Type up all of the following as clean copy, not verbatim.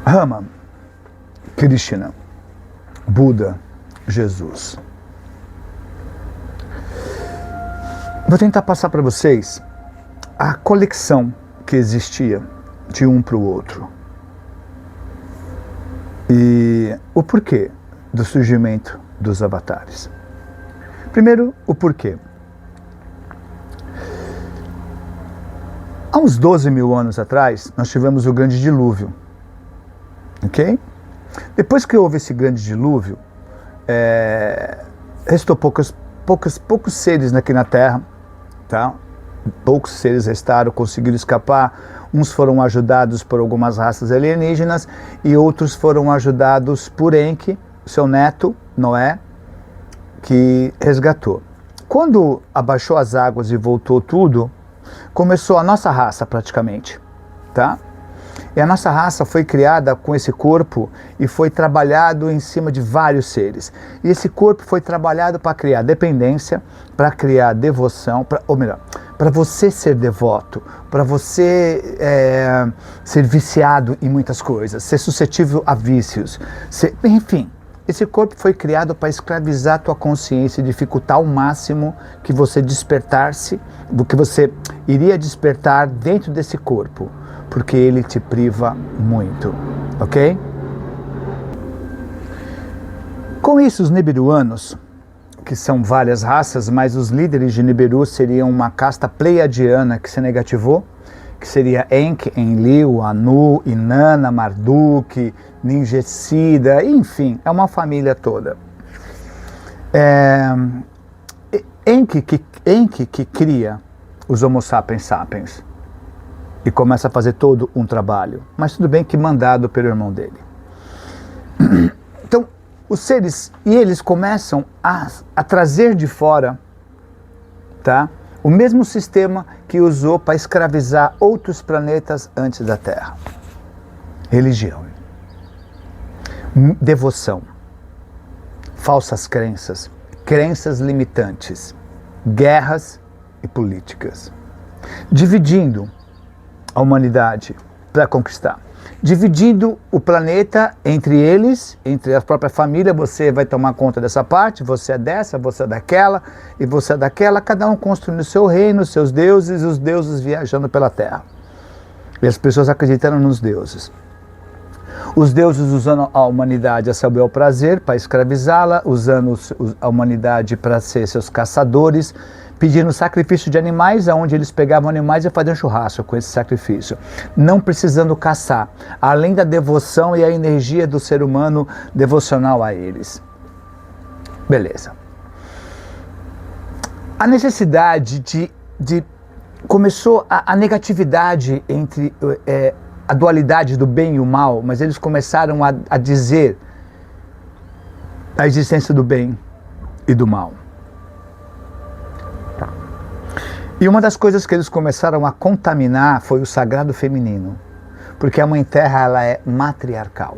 Rama, Krishna, Buda, Jesus. Vou tentar passar para vocês a conexão que existia de um para o outro. E o porquê do surgimento dos avatares. Primeiro, o porquê. Há uns 12 mil anos atrás, nós tivemos o grande dilúvio. Ok? Depois que houve esse grande dilúvio, restou poucos seres aqui na Terra, tá? Poucos seres restaram, conseguiram escapar. Uns foram ajudados por algumas raças alienígenas e outros foram ajudados por Enki, seu neto, Noé, que resgatou. Quando abaixou as águas e voltou tudo, começou a nossa raça praticamente, tá? E a nossa raça foi criada com esse corpo e foi trabalhado em cima de vários seres. E esse corpo foi trabalhado para criar dependência, para criar devoção, ou melhor, para você ser devoto, para você ser viciado em muitas coisas, ser suscetível a vícios, enfim. Esse corpo foi criado para escravizar a tua consciência e dificultar ao máximo que você despertasse, do que você iria despertar dentro desse corpo, porque ele te priva muito, ok? Com isso, os nibiruanos, que são várias raças, mas os líderes de Nibiru seriam uma casta pleiadiana que se negativou, que seria Enki, Enlil, Anu, Inanna, Marduk, Ninjecida, enfim, é uma família toda. Enki que cria os Homo sapiens sapiens e começa a fazer todo um trabalho, mas tudo bem que mandado pelo irmão dele. Então, os seres, e eles começam a trazer de fora, tá? O mesmo sistema que usou para escravizar outros planetas antes da Terra. Religião, devoção, falsas crenças, crenças limitantes, guerras e políticas. Dividindo a humanidade para conquistar. Dividindo o planeta entre eles, entre a própria família, você vai tomar conta dessa parte, você é dessa, você é daquela, e você é daquela, cada um construindo o seu reino, seus deuses, e os deuses viajando pela Terra. E as pessoas acreditando nos deuses. Os deuses usando a humanidade a seu bel prazer, para escravizá-la, usando a humanidade para ser seus caçadores, pedindo sacrifício de animais, onde eles pegavam animais e faziam churrasco com esse sacrifício, não precisando caçar, além da devoção e a energia do ser humano devocional a eles. Beleza. A necessidade começou a negatividade entre a dualidade do bem e o mal, mas eles começaram a dizer a existência do bem e do mal. E uma das coisas que eles começaram a contaminar foi o sagrado feminino, porque a Mãe Terra ela é matriarcal.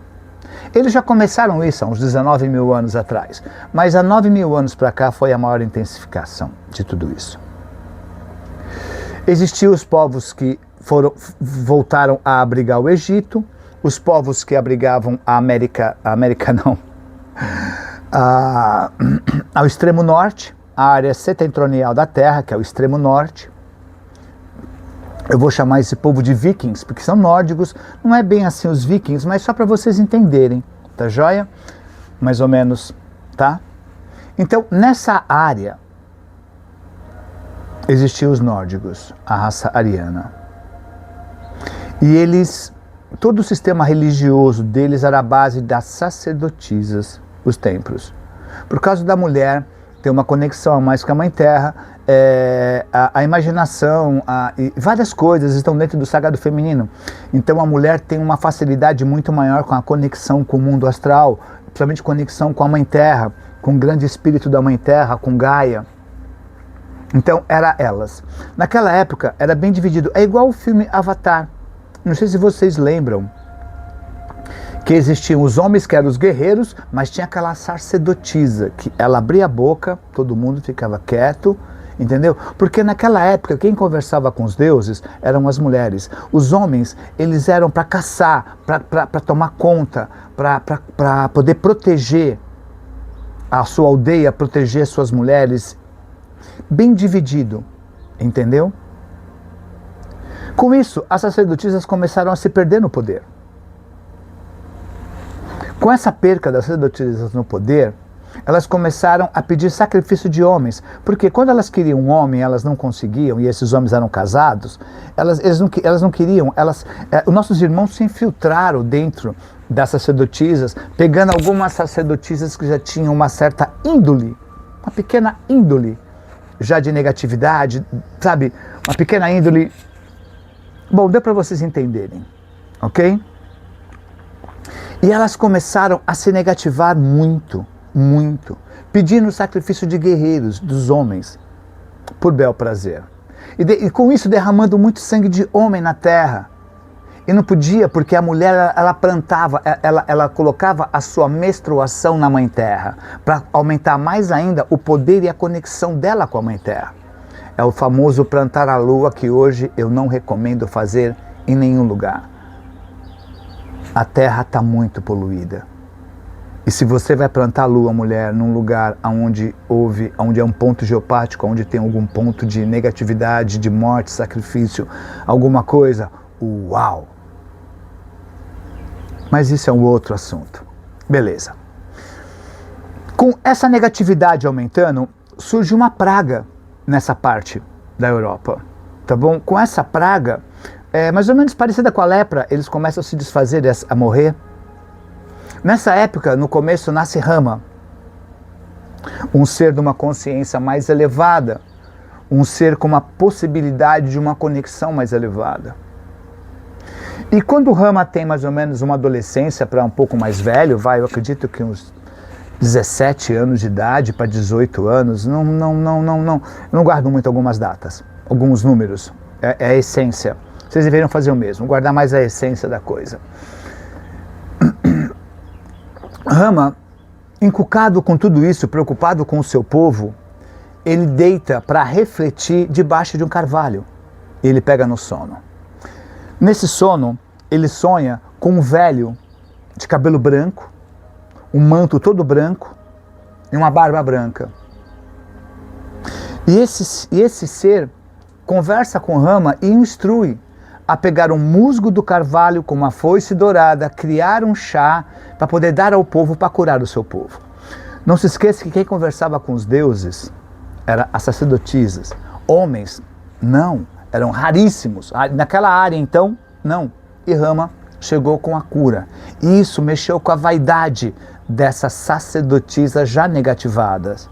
Eles já começaram isso há uns 19 mil anos atrás, mas há 9 mil anos para cá foi a maior intensificação de tudo isso. Existiam os povos que voltaram a abrigar o Egito, os povos que abrigavam a América não, ao extremo norte, a área setentrional da Terra, que é o extremo norte. Eu vou chamar esse povo de vikings, porque são nórdicos, não é bem assim os vikings, mas só para vocês entenderem, tá joia? Mais ou menos, tá? Então, nessa área, existiam os nórdicos, a raça ariana. E eles, todo o sistema religioso deles era a base das sacerdotisas, os templos. Por causa da mulher, tem uma conexão a mais com a Mãe Terra, a imaginação, e várias coisas estão dentro do sagrado feminino. Então a mulher tem uma facilidade muito maior com a conexão com o mundo astral, principalmente conexão com a Mãe Terra, com o grande espírito da Mãe Terra, com Gaia. Então era elas. Naquela época era bem dividido, é igual o filme Avatar. Não sei se vocês lembram que existiam os homens que eram os guerreiros, mas tinha aquela sacerdotisa, que ela abria a boca, todo mundo ficava quieto, Entendeu? Porque naquela época quem conversava com os deuses eram as mulheres. Os homens, eles eram para caçar, para tomar conta, para poder proteger a sua aldeia, proteger suas mulheres. Bem dividido, entendeu? Com isso, as sacerdotisas começaram a se perder no poder. Com essa perca das sacerdotisas no poder, elas começaram a pedir sacrifício de homens, porque quando elas queriam um homem, elas não conseguiam, e esses homens eram casados, elas não queriam, os nossos irmãos se infiltraram dentro das sacerdotisas, pegando algumas sacerdotisas que já tinham uma certa índole, uma pequena índole, já de negatividade, sabe, uma pequena índole. Bom, deu para vocês entenderem, ok? E elas começaram a se negativar muito, pedindo o sacrifício de guerreiros, dos homens, por bel prazer. E com isso derramando muito sangue de homem na terra. E não podia, porque a mulher, ela plantava, ela colocava a sua menstruação na Mãe Terra, para aumentar mais ainda o poder e a conexão dela com a Mãe Terra. É o famoso plantar a lua, que hoje eu não recomendo fazer em nenhum lugar. A terra está muito poluída. E se você vai plantar a lua, mulher, num lugar onde é um ponto geopático, onde tem algum ponto de negatividade, de morte, sacrifício, alguma coisa, uau! Mas isso é um outro assunto. Beleza. Com essa negatividade aumentando, surge uma praga nessa parte da Europa, tá bom? Com essa praga, mais ou menos parecida com a lepra, eles começam a se desfazer, a morrer. Nessa época, no começo, nasce Rama, um ser de uma consciência mais elevada, um ser com uma possibilidade de uma conexão mais elevada. E quando Rama tem mais ou menos uma adolescência para um pouco mais velho, eu acredito que uns 17 anos de idade para 18 anos, não guardo muito algumas datas, alguns números, é a essência. Vocês deveriam fazer o mesmo, guardar mais a essência da coisa. Rama, encucado com tudo isso, preocupado com o seu povo, ele deita para refletir debaixo de um carvalho. E ele pega no sono. Nesse sono, ele sonha com um velho de cabelo branco, um manto todo branco e uma barba branca. E esse ser conversa com Rama e instrui a pegar um musgo do carvalho com uma foice dourada, criar um chá para poder dar ao povo para curar o seu povo. Não se esqueça que quem conversava com os deuses eram as sacerdotisas. Homens, não, eram raríssimos. Naquela área, então, não. E Rama chegou com a cura. E isso mexeu com a vaidade dessas sacerdotisas já negativadas.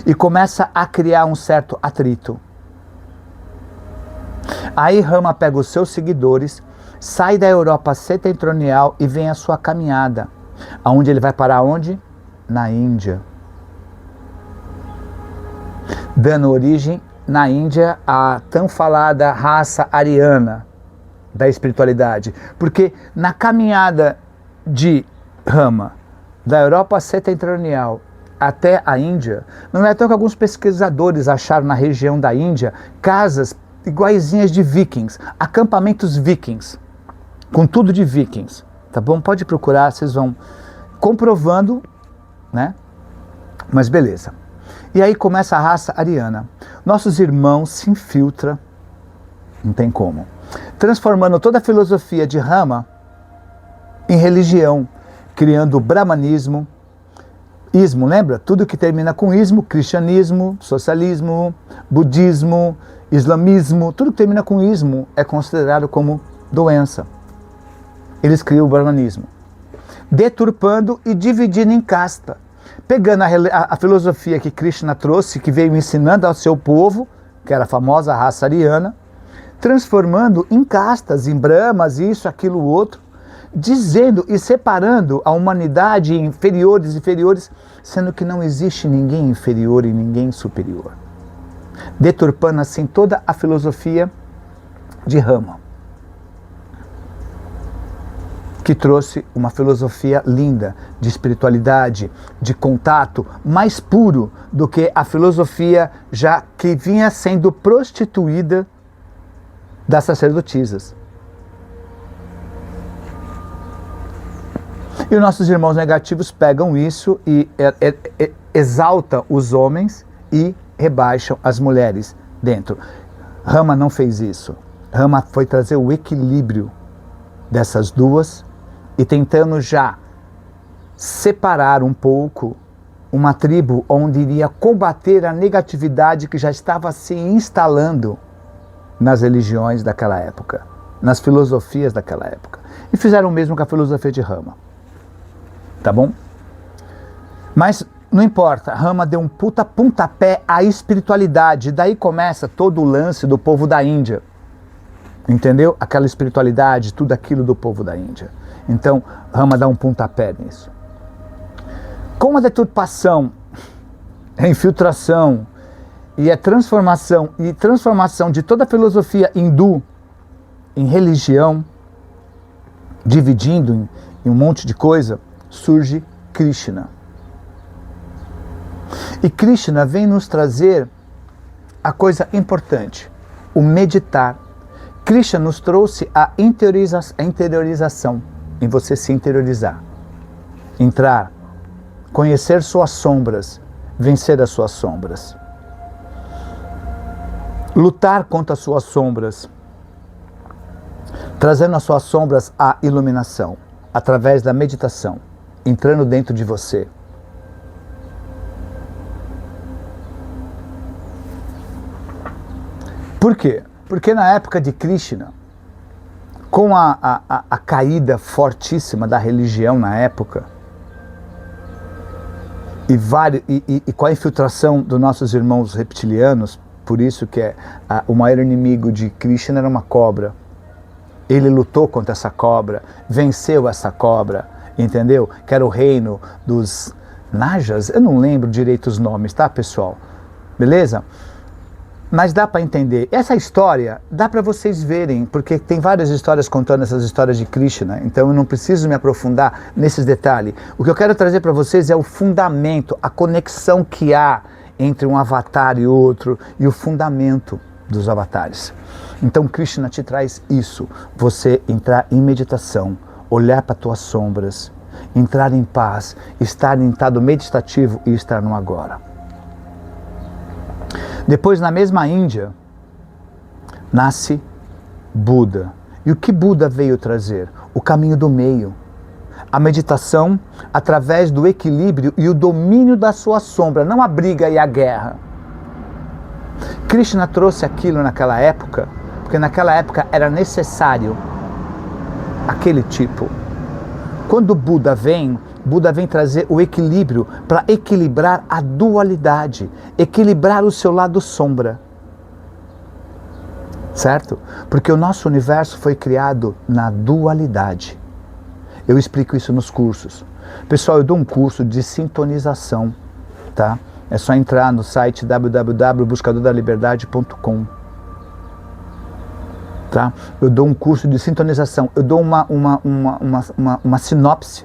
E começa a criar um certo atrito. Aí Rama pega os seus seguidores, sai da Europa setentrional e vem a sua caminhada. Aonde ele vai parar onde? Na Índia. Dando origem na Índia à tão falada raça ariana da espiritualidade. Porque na caminhada de Rama, da Europa setentrional até a Índia, não é tão que alguns pesquisadores acharam na região da Índia casas iguaizinhas de vikings, acampamentos vikings, com tudo de vikings, tá bom? Pode procurar, vocês vão comprovando, né? Mas beleza. E aí começa a raça ariana. Nossos irmãos se infiltram, não tem como, transformando toda a filosofia de Rama em religião, criando o brahmanismo, ismo, lembra? Tudo que termina com ismo, cristianismo, socialismo, budismo, islamismo, tudo que termina com ismo é considerado como doença. Eles criam o brahmanismo, deturpando e dividindo em casta, pegando a filosofia que Krishna trouxe, que veio ensinando ao seu povo, que era a famosa raça ariana, transformando em castas, em brahmas, isso, aquilo, outro, dizendo e separando a humanidade em inferiores, sendo que não existe ninguém inferior e ninguém superior. Deturpando assim toda a filosofia de Rama. que trouxe uma filosofia linda de espiritualidade, de contato, mais puro do que a filosofia já que vinha sendo prostituída das sacerdotisas. E os nossos irmãos negativos pegam isso e exaltam os homens e rebaixam as mulheres dentro. Rama não fez isso. Rama foi trazer o equilíbrio dessas duas e tentando já separar um pouco uma tribo onde iria combater a negatividade que já estava se instalando nas religiões daquela época, nas filosofias daquela época. E fizeram o mesmo com a filosofia de Rama. Tá bom? Mas não importa, Rama deu um puta pontapé à espiritualidade, daí começa todo o lance do povo da Índia. Entendeu? Aquela espiritualidade, tudo aquilo do povo da Índia. Então, Rama dá um pontapé nisso. Com a deturpação, a infiltração e a transformação de toda a filosofia hindu em religião, dividindo em um monte de coisa, surge Krishna. E Krishna vem nos trazer a coisa importante, o meditar. Krishna nos trouxe a interiorização, em você se interiorizar, entrar, conhecer suas sombras, vencer as suas sombras, lutar contra as suas sombras, trazendo as suas sombras à iluminação, através da meditação, entrando dentro de você. Por quê? Porque na época de Krishna, com a caída fortíssima da religião na época, e com a infiltração dos nossos irmãos reptilianos, por isso que o maior inimigo de Krishna era uma cobra. Ele lutou contra essa cobra, venceu essa cobra, entendeu? Que era o reino dos Najas, eu não lembro direito os nomes, tá, pessoal? Beleza? Mas dá para entender. Essa história dá para vocês verem, porque tem várias histórias contando essas histórias de Krishna, então eu não preciso me aprofundar nesses detalhes. O que eu quero trazer para vocês é o fundamento, a conexão que há entre um avatar e outro, e o fundamento dos avatares. Então Krishna te traz isso, você entrar em meditação, olhar para tuas sombras, entrar em paz, estar em estado meditativo e estar no agora. Depois, na mesma Índia, nasce Buda. E o que Buda veio trazer? O caminho do meio. A meditação através do equilíbrio e o domínio da sua sombra, não a briga e a guerra. Krishna trouxe aquilo naquela época, porque naquela época era necessário aquele tipo. Quando Buda vem trazer o equilíbrio para equilibrar a dualidade, equilibrar o seu lado sombra. Certo? Porque o nosso universo foi criado na dualidade. Eu explico isso nos cursos. Pessoal, eu dou um curso de sintonização, tá? É só entrar no site www.buscadordaliberdade.com. Tá? Eu dou um curso de sintonização, eu dou uma sinopse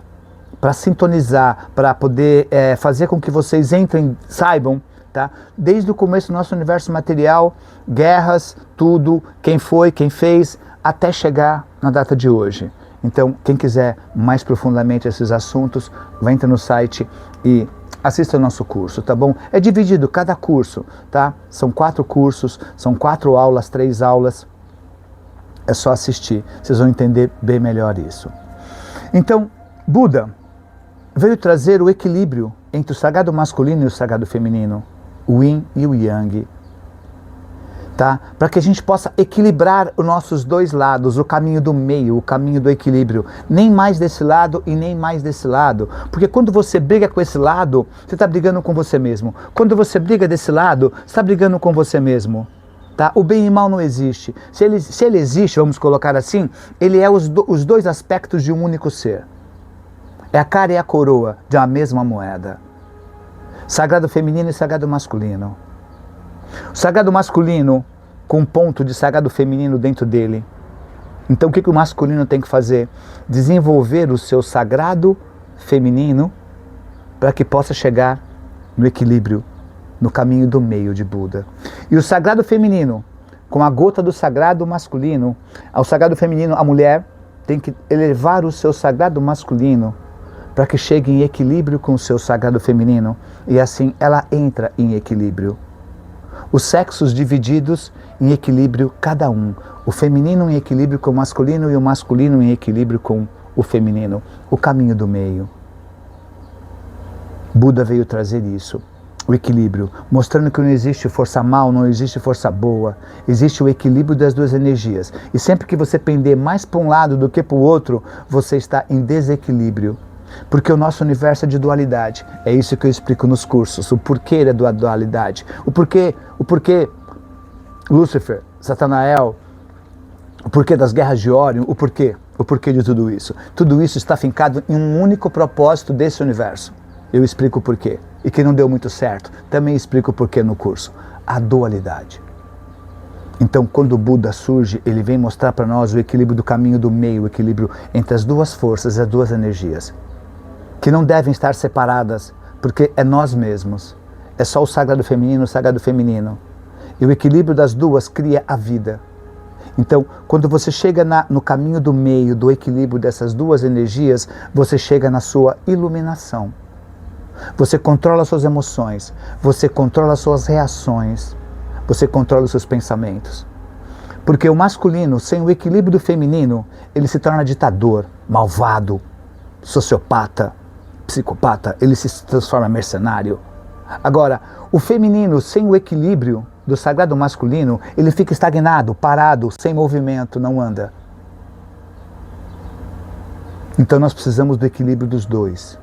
para sintonizar, para poder fazer com que vocês entrem, saibam, tá? Desde o começo do nosso universo material, guerras, tudo, quem foi, quem fez, até chegar na data de hoje. Então, quem quiser mais profundamente esses assuntos, vai entrar no site e assista o nosso curso, tá bom? É dividido cada curso, tá? São 4 cursos, são 4 aulas, 3 aulas. É só assistir, vocês vão entender bem melhor isso. Então, Buda veio trazer o equilíbrio entre o sagrado masculino e o sagrado feminino, o yin e o yang, tá? Para que a gente possa equilibrar os nossos dois lados, o caminho do meio, o caminho do equilíbrio, nem mais desse lado e nem mais desse lado, porque quando você briga com esse lado, você está brigando com você mesmo. Quando você briga desse lado, você está brigando com você mesmo. Tá? O bem e mal não existe. Se ele existe, vamos colocar assim, ele é os dois aspectos de um único ser. É a cara e a coroa de uma mesma moeda. Sagrado feminino e sagrado masculino. O sagrado masculino com um ponto de sagrado feminino dentro dele. Então o que o masculino tem que fazer? Desenvolver o seu sagrado feminino para que possa chegar no equilíbrio, no caminho do meio de Buda. E o sagrado feminino, com a gota do sagrado masculino, ao sagrado feminino, a mulher tem que elevar o seu sagrado masculino para que chegue em equilíbrio com o seu sagrado feminino, e assim ela entra em equilíbrio. Os sexos divididos em equilíbrio cada um, o feminino em equilíbrio com o masculino e o masculino em equilíbrio com o feminino, o caminho do meio. Buda veio trazer isso, o equilíbrio, mostrando que não existe força mal, não existe força boa, existe o equilíbrio das duas energias. E sempre que você pender mais para um lado do que para o outro, você está em desequilíbrio. Porque o nosso universo é de dualidade. É isso que eu explico nos cursos, o porquê da dualidade. O porquê Lúcifer, Satanael, o porquê das guerras de Órion, o porquê de tudo isso. Tudo isso está fincado em um único propósito desse universo. Eu explico o porquê. E que não deu muito certo, também explico o porquê no curso. A dualidade. Então, quando o Buda surge, ele vem mostrar para nós o equilíbrio do caminho do meio, o equilíbrio entre as duas forças, as duas energias, que não devem estar separadas, porque é nós mesmos. É só o sagrado feminino, o sagrado feminino. E o equilíbrio das duas cria a vida. Então, quando você chega no caminho do meio, do equilíbrio dessas duas energias, você chega na sua iluminação. Você controla suas emoções, você controla suas reações, você controla os seus pensamentos. Porque o masculino, sem o equilíbrio do feminino, ele se torna ditador, malvado, sociopata, psicopata, ele se transforma em mercenário. Agora, o feminino, sem o equilíbrio do sagrado masculino, ele fica estagnado, parado, sem movimento, não anda. Então nós precisamos do equilíbrio dos dois.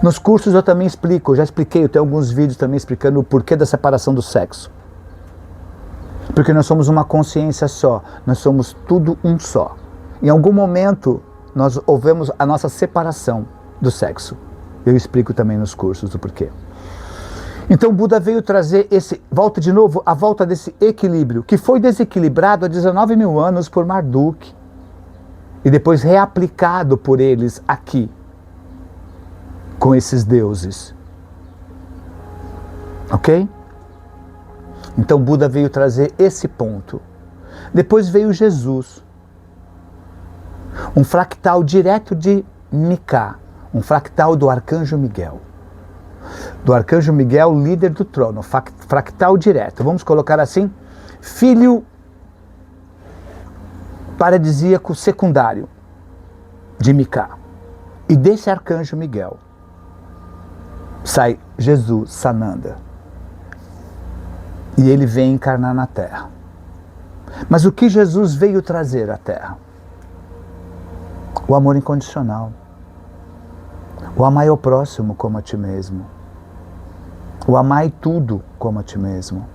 Nos cursos eu também explico, eu já expliquei, eu tenho alguns vídeos também explicando o porquê da separação do sexo. Porque nós somos uma consciência só, nós somos tudo um só. Em algum momento nós ouvemos a nossa separação do sexo. Eu explico também nos cursos do porquê. Então Buda veio trazer a volta desse equilíbrio, que foi desequilibrado há 19 mil anos por Marduk, e depois reaplicado por eles aqui, com esses deuses. Ok? Então Buda veio trazer esse ponto. Depois veio Jesus. Um fractal direto de Mika. Um fractal do Arcanjo Miguel. Do Arcanjo Miguel, líder do trono. Fractal direto. Vamos colocar assim. Filho paradisíaco secundário de Mika. E desse Arcanjo Miguel sai Jesus, Sananda. E ele vem encarnar na Terra. Mas o que Jesus veio trazer à Terra? O amor incondicional. O amai ao próximo como a ti mesmo. O amai tudo como a ti mesmo.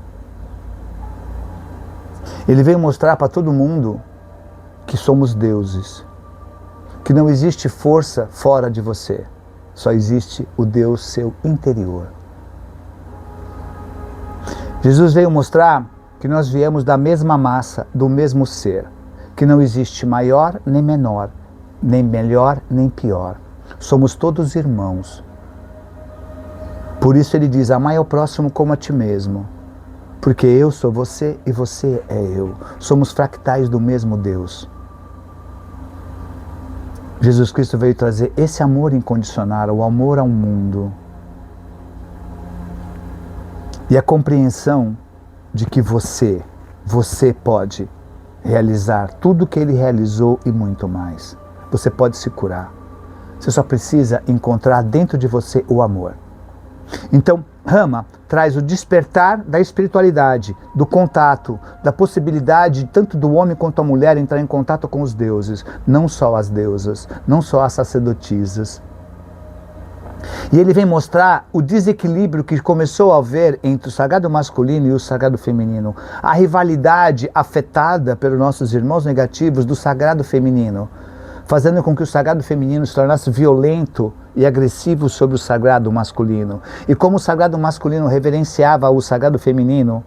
Ele veio mostrar para todo mundo que somos deuses. Que não existe força fora de você. Só existe o Deus seu interior. Jesus veio mostrar que nós viemos da mesma massa, do mesmo ser. Que não existe maior nem menor, nem melhor nem pior. Somos todos irmãos. Por isso ele diz, amai ao próximo como a ti mesmo. Porque eu sou você e você é eu. Somos fractais do mesmo Deus. Jesus Cristo veio trazer esse amor incondicional, o amor ao mundo. E a compreensão de que você pode realizar tudo o que ele realizou e muito mais. Você pode se curar. Você só precisa encontrar dentro de você o amor. Então, Rama traz o despertar da espiritualidade, do contato, da possibilidade tanto do homem quanto a mulher entrar em contato com os deuses, não só as deusas, não só as sacerdotisas. E ele vem mostrar o desequilíbrio que começou a haver entre o sagrado masculino e o sagrado feminino, a rivalidade afetada pelos nossos irmãos negativos do sagrado feminino, fazendo com que o sagrado feminino se tornasse violento e agressivo sobre o sagrado masculino. E como o sagrado masculino reverenciava o sagrado feminino,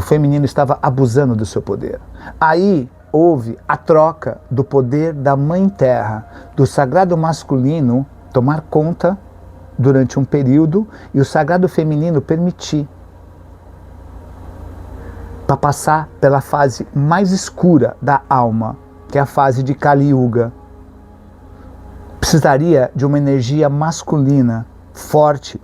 feminino estava abusando do seu poder. Aí houve a troca do poder da Mãe Terra, do sagrado masculino tomar conta durante um período e o sagrado feminino permitir, para passar pela fase mais escura da alma, que é a fase de Kali Yuga. Precisaria de uma energia masculina, forte,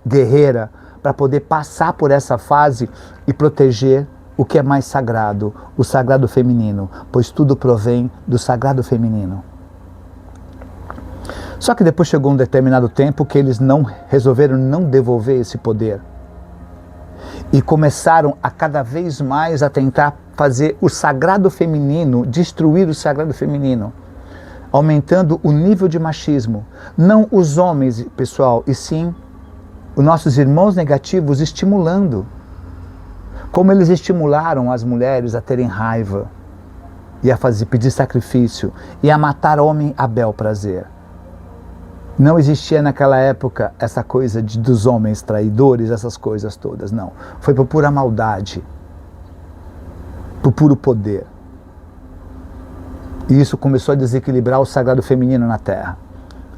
guerreira, para poder passar por essa fase e proteger o que é mais sagrado, o sagrado feminino, pois tudo provém do sagrado feminino. Só que depois chegou um determinado tempo que eles resolveram não devolver esse poder. E começaram a cada vez mais a tentar fazer o sagrado feminino, destruir o sagrado feminino, aumentando o nível de machismo. Não os homens, pessoal, e sim os nossos irmãos negativos estimulando. Como eles estimularam as mulheres a terem raiva, e a pedir sacrifício, e a matar homem a bel prazer. Não existia naquela época essa coisa dos homens traidores, essas coisas todas, não. Foi por pura maldade, por puro poder. E isso começou a desequilibrar o sagrado feminino na Terra.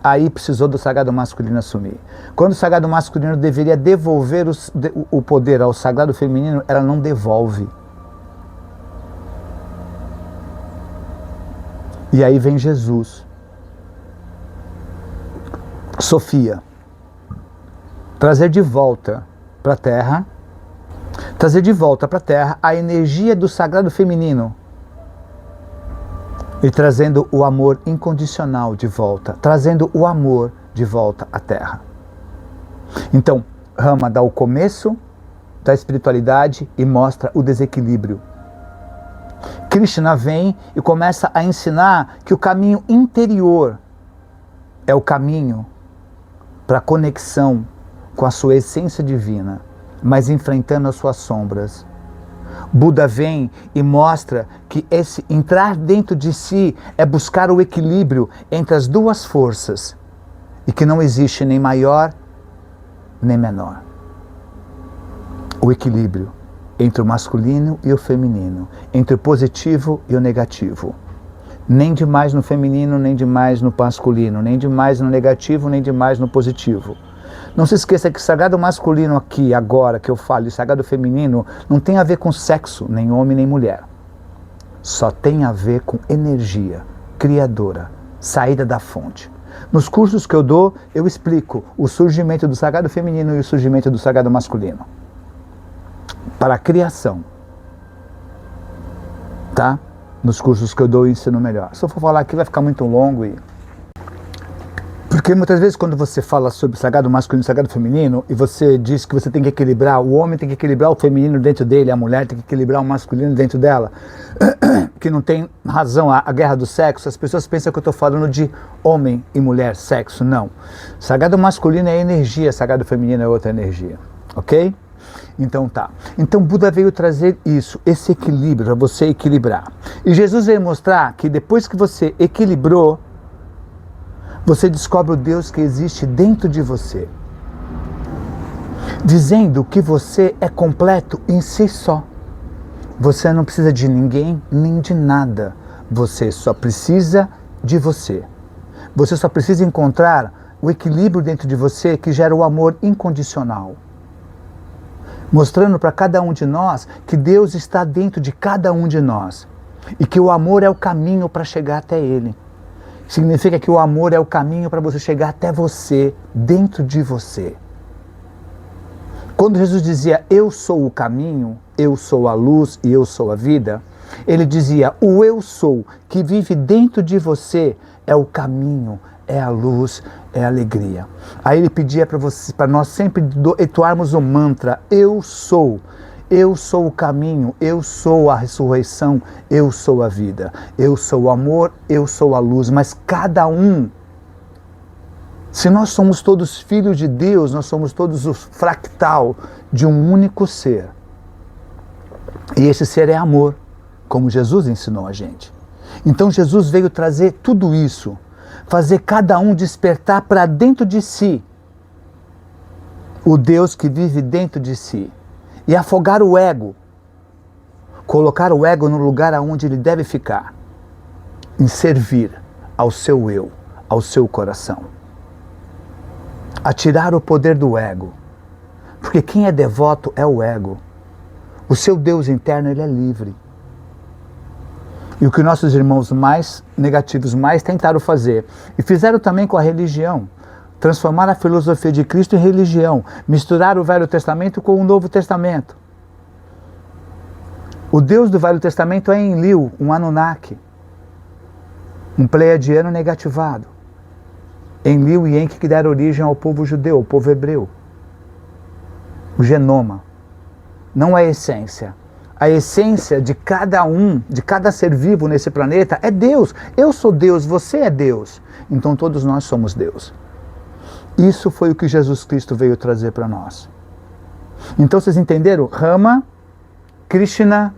Aí precisou do sagrado masculino assumir. Quando o sagrado masculino deveria devolver o poder ao sagrado feminino, ela não devolve. E aí vem Jesus, Sofia, trazer de volta para a Terra, a energia do sagrado feminino e trazendo o amor incondicional de volta, trazendo o amor de volta à Terra. Então, Rama dá o começo da espiritualidade e mostra o desequilíbrio. Krishna vem e começa a ensinar que o caminho interior é o caminho para a conexão com a sua essência divina, mas enfrentando as suas sombras. Buda vem e mostra que esse entrar dentro de si é buscar o equilíbrio entre as duas forças e que não existe nem maior nem menor. O equilíbrio entre o masculino e o feminino, entre o positivo e o negativo. Nem demais no feminino, nem demais no masculino, nem demais no negativo, nem demais no positivo. Não se esqueça que o sagrado masculino aqui, agora que eu falo, e o sagrado feminino não tem a ver com sexo, nem homem nem mulher. Só tem a ver com energia criadora, saída da fonte. Nos cursos que eu dou, eu explico o surgimento do sagrado feminino e o surgimento do sagrado masculino. Para a criação. Tá? Nos cursos que eu dou, eu ensino melhor. Se eu for falar aqui vai ficar muito longo porque muitas vezes quando você fala sobre sagrado masculino e sagrado feminino e você diz que você tem que equilibrar, o homem tem que equilibrar o feminino dentro dele, a mulher tem que equilibrar o masculino dentro dela, que não tem razão a guerra do sexo, as pessoas pensam que eu estou falando de homem e mulher, sexo, não. Sagrado masculino é energia, sagrado feminino é outra energia, ok? Então tá. Então Buda veio trazer isso, esse equilíbrio, para você equilibrar. E Jesus veio mostrar que depois que você equilibrou, você descobre o Deus que existe dentro de você, dizendo que você é completo em si só. Você não precisa de ninguém nem de nada. Você só precisa de você. Você só precisa encontrar o equilíbrio dentro de você que gera o amor incondicional. Mostrando para cada um de nós que Deus está dentro de cada um de nós e que o amor é o caminho para chegar até Ele. Significa que o amor é o caminho para você chegar até você, dentro de você. Quando Jesus dizia, eu sou o caminho, eu sou a luz e eu sou a vida, ele dizia, o eu sou que vive dentro de você é o caminho, é a luz, é a alegria. Aí ele pedia para nós sempre entoarmos o mantra, eu sou o caminho, eu sou a ressurreição, eu sou a vida, eu sou o amor, eu sou a luz, mas cada um, se nós somos todos filhos de Deus, nós somos todos o fractal de um único ser. E esse ser é amor, como Jesus ensinou a gente. Então Jesus veio trazer tudo isso, fazer cada um despertar para dentro de si o Deus que vive dentro de si. E afogar o ego, colocar o ego no lugar aonde ele deve ficar, em servir ao seu eu, ao seu coração. A tirar o poder do ego, porque quem é devoto é o ego. O seu Deus interno, ele é livre. E o que nossos irmãos mais negativos mais tentaram fazer, e fizeram também com a religião, transformar a filosofia de Cristo em religião, misturar o Velho Testamento com o Novo Testamento. O Deus do Velho Testamento é Enlil, um Anunnaki, um pleiadiano negativado. Enlil e Enki que deram origem ao povo judeu, ao povo hebreu. O genoma não é a essência. A essência de cada um, de cada ser vivo nesse planeta é Deus. Eu sou Deus, você é Deus. Então todos nós somos Deus. Isso foi o que Jesus Cristo veio trazer para nós. Então vocês entenderam? Rama, Krishna,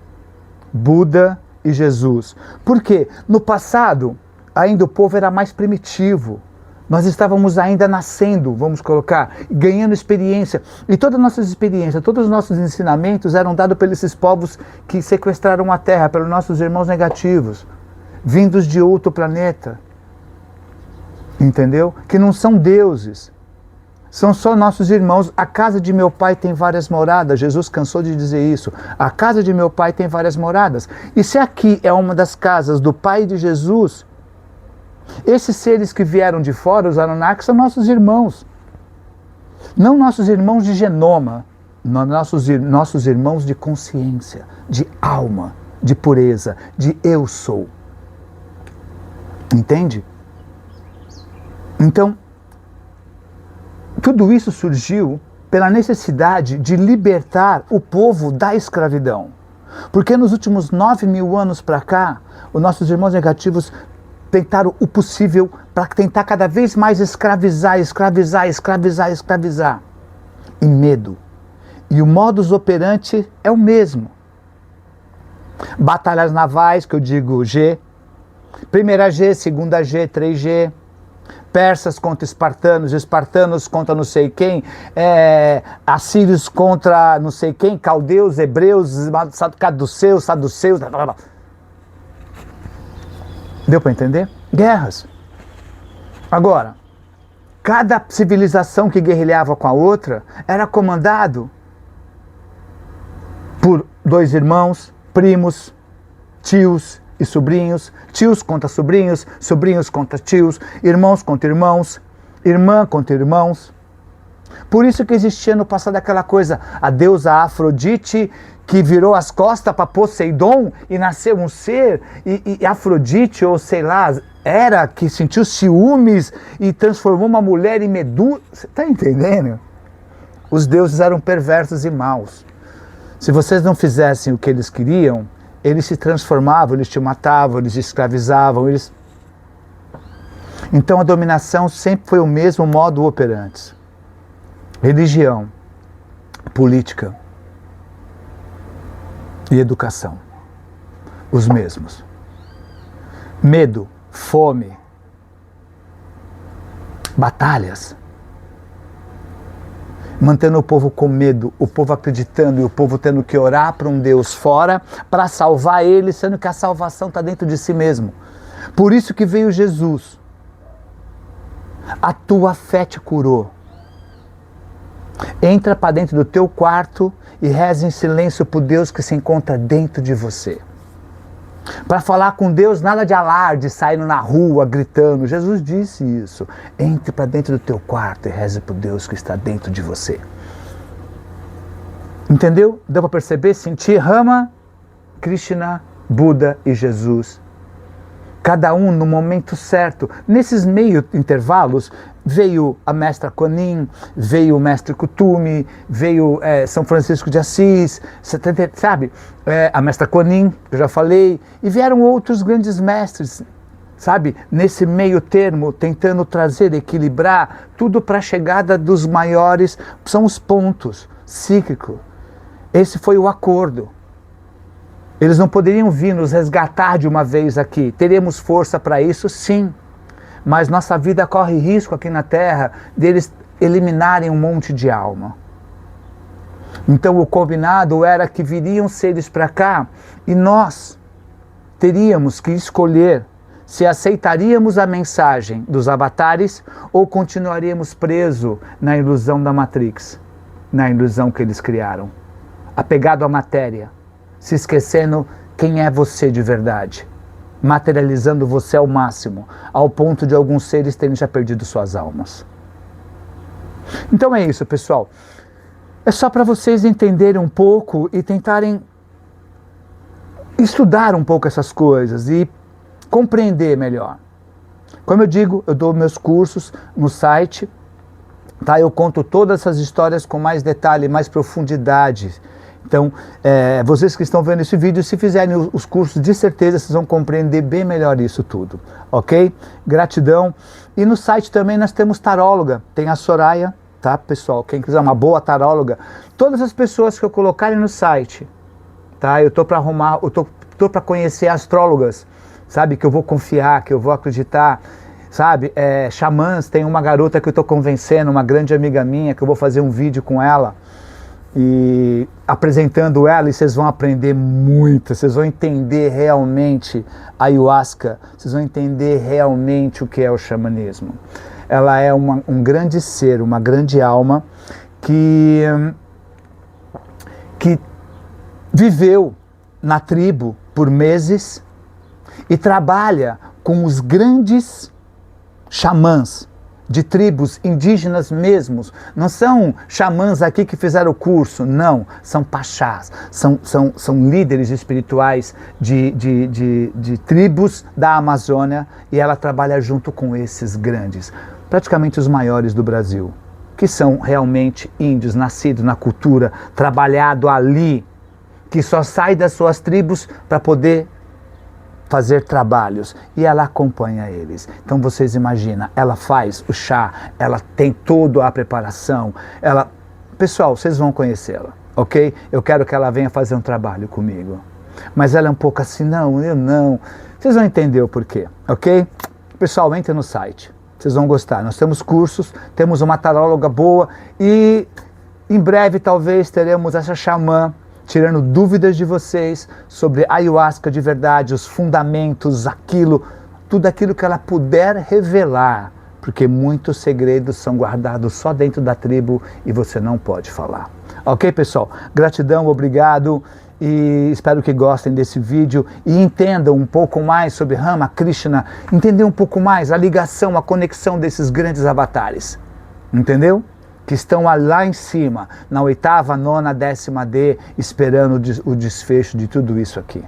Buda e Jesus. Por quê? No passado, ainda o povo era mais primitivo. Nós estávamos ainda nascendo, vamos colocar, ganhando experiência. E todas as nossas experiências, todos os nossos ensinamentos eram dados por esses povos que sequestraram a Terra, pelos nossos irmãos negativos, vindos de outro planeta. Entendeu? Que não são deuses. São só nossos irmãos. A casa de meu pai tem várias moradas. Jesus cansou de dizer isso. A casa de meu pai tem várias moradas. E se aqui é uma das casas do pai de Jesus, esses seres que vieram de fora, os Anunnaki, são nossos irmãos. Não nossos irmãos de genoma, nossos irmãos de consciência, de alma, de pureza, de eu sou. Entende? Então, tudo isso surgiu pela necessidade de libertar o povo da escravidão. Porque nos últimos 9.000 anos para cá, os nossos irmãos negativos tentaram o possível para tentar cada vez mais escravizar. E medo. E o modus operandi é o mesmo. Batalhas navais, que eu digo G, primeira G, segunda G, 3G, persas contra espartanos, espartanos contra não sei quem, assírios contra não sei quem, caldeus, hebreus, saduceus, blá, blá, blá. Deu para entender? Guerras. Agora, cada civilização que guerrilhava com a outra era comandado por dois irmãos, primos, tios e sobrinhos, tios contra sobrinhos, sobrinhos contra tios, irmãos contra irmãos, irmã contra irmãos. Por isso que existia no passado aquela coisa, a deusa Afrodite que virou as costas para Poseidon e nasceu um ser, e Afrodite, ou sei lá, Hera, que sentiu ciúmes e transformou uma mulher em Medusa. Você está entendendo? Os deuses eram perversos e maus. Se vocês não fizessem o que eles queriam, eles se transformavam, eles te matavam, eles te escravizavam, eles... Então a dominação sempre foi o mesmo modo operante. Religião, política e educação, os mesmos. Medo, fome, batalhas, mantendo o povo com medo, o povo acreditando e o povo tendo que orar para um Deus fora para salvar ele, sendo que a salvação está dentro de si mesmo. Por isso que veio Jesus. A tua fé te curou. Entra para dentro do teu quarto e reza em silêncio para o Deus que se encontra dentro de você. Para falar com Deus, nada de alarde, saindo na rua, gritando. Jesus disse isso. Entre para dentro do teu quarto e reze para o Deus que está dentro de você. Entendeu? Deu para perceber? Sentir Rama, Krishna, Buda e Jesus. Cada um no momento certo. Nesses meio intervalos, veio a mestra Kuan-Yin, veio o mestre Kuthumi, veio São Francisco de Assis, sabe? A mestra Kuan-Yin, eu já falei, e vieram outros grandes mestres, sabe? Nesse meio termo, tentando trazer, equilibrar tudo para a chegada dos maiores, são os pontos cíclicos. Esse foi o acordo. Eles não poderiam vir nos resgatar de uma vez aqui. Teríamos força para isso, sim. Mas nossa vida corre risco aqui na Terra deles eliminarem um monte de alma. Então o combinado era que viriam seres para cá e nós teríamos que escolher se aceitaríamos a mensagem dos avatares ou continuaríamos presos na ilusão da Matrix, na ilusão que eles criaram, apegado à matéria, se esquecendo quem é você de verdade, materializando você ao máximo, ao ponto de alguns seres terem já perdido suas almas. Então é isso, pessoal. É só para vocês entenderem um pouco e tentarem estudar um pouco essas coisas e compreender melhor. Como eu digo, eu dou meus cursos no site, tá? Eu conto todas essas histórias com mais detalhe, mais profundidade. Então, vocês que estão vendo esse vídeo, se fizerem os cursos, de certeza vocês vão compreender bem melhor isso tudo, ok? Gratidão. E no site também nós temos taróloga, tem a Soraya, tá, pessoal? Quem quiser uma boa taróloga, todas as pessoas que eu colocarem no site, tá? Eu tô para arrumar, eu tô para conhecer astrólogas, sabe? Que eu vou confiar, que eu vou acreditar, sabe? Xamãs, tem uma garota que eu tô convencendo, uma grande amiga minha, que eu vou fazer um vídeo com ela e apresentando ela, e vocês vão aprender muito, vocês vão entender realmente a ayahuasca, vocês vão entender realmente o que é o xamanismo. Ela é um grande ser, uma grande alma que viveu na tribo por meses e trabalha com os grandes xamãs de tribos indígenas mesmos. Não são xamãs aqui que fizeram o curso, não. São pachás, são líderes espirituais de tribos da Amazônia, e ela trabalha junto com esses grandes, praticamente os maiores do Brasil, que são realmente índios, nascidos na cultura, trabalhado ali, que só sai das suas tribos para poder fazer trabalhos, e ela acompanha eles. Então vocês imaginam, ela faz o chá, ela tem toda a preparação, pessoal, vocês vão conhecê-la, ok? Eu quero que ela venha fazer um trabalho comigo, mas ela é um pouco assim, não, eu não, vocês vão entender o porquê, ok? Pessoal, entre no site, vocês vão gostar. Nós temos cursos, temos uma taróloga boa, e em breve talvez teremos essa xamã tirando dúvidas de vocês sobre ayahuasca de verdade, os fundamentos, tudo aquilo que ela puder revelar, porque muitos segredos são guardados só dentro da tribo e você não pode falar. Ok, pessoal? Gratidão, obrigado, e espero que gostem desse vídeo e entendam um pouco mais sobre Rama, Krishna, entender um pouco mais a ligação, a conexão desses grandes avatares. Entendeu? Que estão lá em cima, na 8ª, 9ª, 10ª D, esperando o desfecho de tudo isso aqui.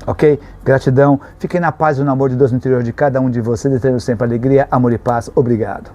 Ok? Gratidão. Fiquem na paz e no amor de Deus no interior de cada um de vocês, tendo sempre alegria, amor e paz. Obrigado.